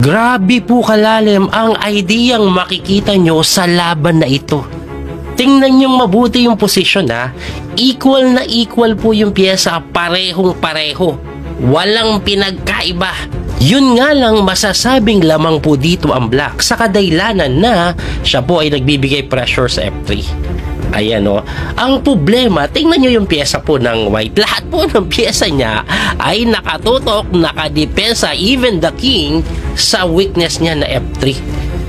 Grabe po kalalim ang ideyang makikita nyo sa laban na ito. Tingnan nyo mabuti yung posisyon ha. Equal na equal po yung pyesa, parehong pareho. Walang pinagkaiba. Yun nga lang masasabing lamang po dito ang black sa kadailanan na siya po ay nagbibigay pressure sa F3. Ayan o. Ang problema, tingnan nyo yung pyesa po ng white. Lahat po ng pyesa niya ay nakatutok, nakadepensa, even the king sa weakness niya na F3.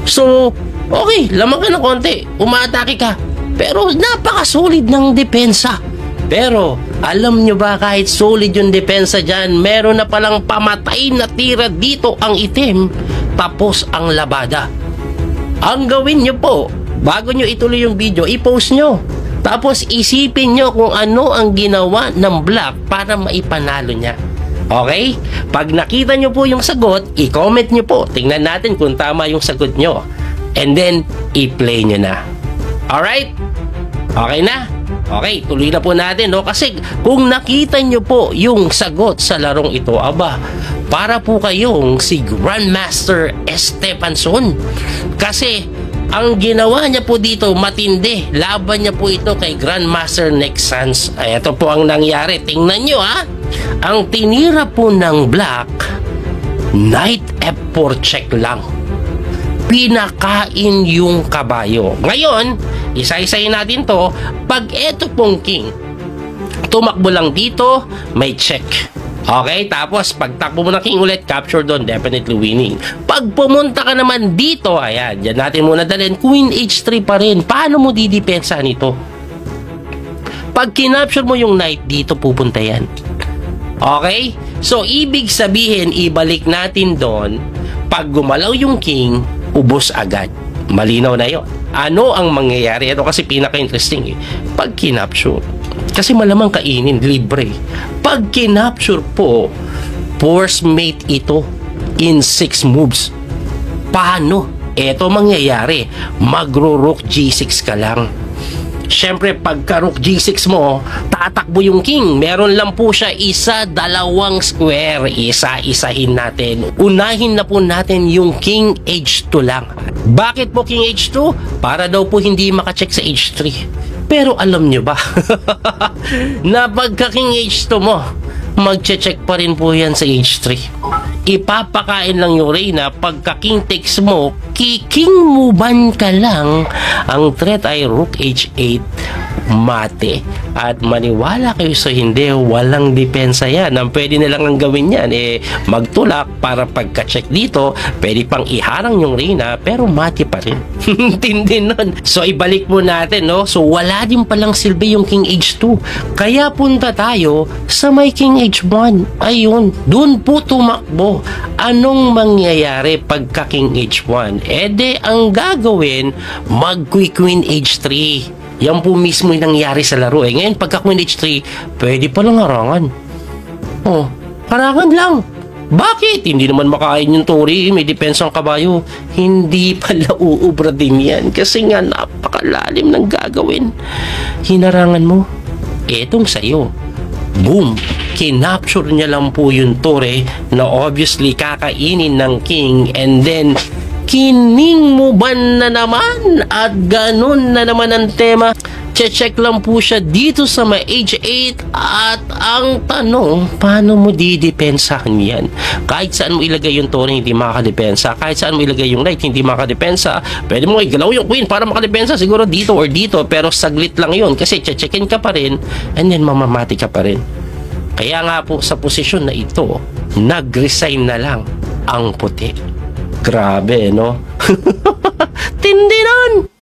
So, okay, lamang ka ng konti, umaatake ka. Pero napaka-solid ng depensa. Pero, alam nyo ba kahit solid yung depensa dyan, meron na palang pamatay na tira dito ang itim, tapos ang labada. Ang gawin nyo po, bago nyo ituloy yung video, i-post nyo. Tapos isipin nyo kung ano ang ginawa ng black para maipanalo niya. Okay? Pag nakita nyo po yung sagot, i-comment nyo po. Tingnan natin kung tama yung sagot nyo. And then, i-play nyo na. Alright? Okay na? Okay, tuloy na po natin, no? Kasi kung nakita nyo po yung sagot sa larong ito, aba, para po kayong si Grandmaster Estefanson. Kasi ang ginawa niya po dito matindi. Laban niya po ito kay Grandmaster Nexans. Ay, ito po ang nangyari. Tingnan nyo ha. Ang tinira po ng black, Knight F4 check lang. Pinakain yung kabayo. Ngayon, isa-isayin natin to. Pag eto pong king, tumakbo lang dito, may check. Okay, tapos pag takbo mo ng king ulit, capture doon, definitely winning. Pag pumunta ka naman dito, ayan, dyan natin muna dalhin, Queen H3 pa rin. Paano mo didepensa nito? Pag kinapture mo yung knight, dito pupunta yan. Okay? So, ibig sabihin, ibalik natin doon, pag gumalaw yung king, ubos agad. Malinaw na yon. Ano ang mangyayari? Ito kasi pinaka-interesting eh. Pag kinapture, kasi malamang kainin, libre. Pag kinapture po, force mate ito in 6 moves. Paano? Ito mangyayari. Magro-rook G6 ka lang. Siyempre, pagka rook G6 mo, tatakbo yung king. Meron lang po siya isa, dalawang square. Isa-isahin natin. Unahin na po natin yung king H2 lang. Bakit po king H2? Para daw po hindi makacheck sa H3. Pero alam nyo ba, na pagka king H2 mo, magche-check pa rin po yan sa H3. Ipapakain lang yung reyna. Pagka king takes mo, kiking movean ka lang. Ang threat ay rook H8, mate. At maniwala kayo sa hindi, walang depensa yan. Ang pwede nilang ang gawin yan, magtulak para pagka-check dito, pwede pang iharang yung reyna, pero mate pa rin. Tindi nun. So, ibalik mo natin, no? So, wala din palang silbi yung king H2. Kaya punta tayo sa may king H1. Ayun, dun po tumakbo. Anong mangyayari pagka king H1? Ang gagawin, mag-queen H3. Yan po mismo yung nangyari sa laro. Ngayon, pagka queen H3, pwede palang harangan. Oh, harangan lang. Bakit? Hindi naman makain yung tori, may depensa ang kabayo. Hindi pala uubra din yan. Kasi nga, napakalalim ng gagawin. Hinarangan mo, etong sa'yo. Boom! Kinapture niya lang po yung tore na obviously kakainin ng king, and then kining mo ba na naman at ganun na naman ang tema. Check lang po siya dito sa may H8 at ang tanong, paano mo didepensahan yan? Kahit saan mo ilagay yung tore, hindi makakadepensa. Kahit saan mo ilagay yung knight, hindi makakadepensa. Pwede mo igalaw yung queen para makadepensa, siguro dito or dito, pero saglit lang yun kasi checkin ka pa rin and then mamamati ka pa rin. Kaya nga po sa posisyon na ito, nag-resign na lang ang puti. Grabe, no? Tindi nun!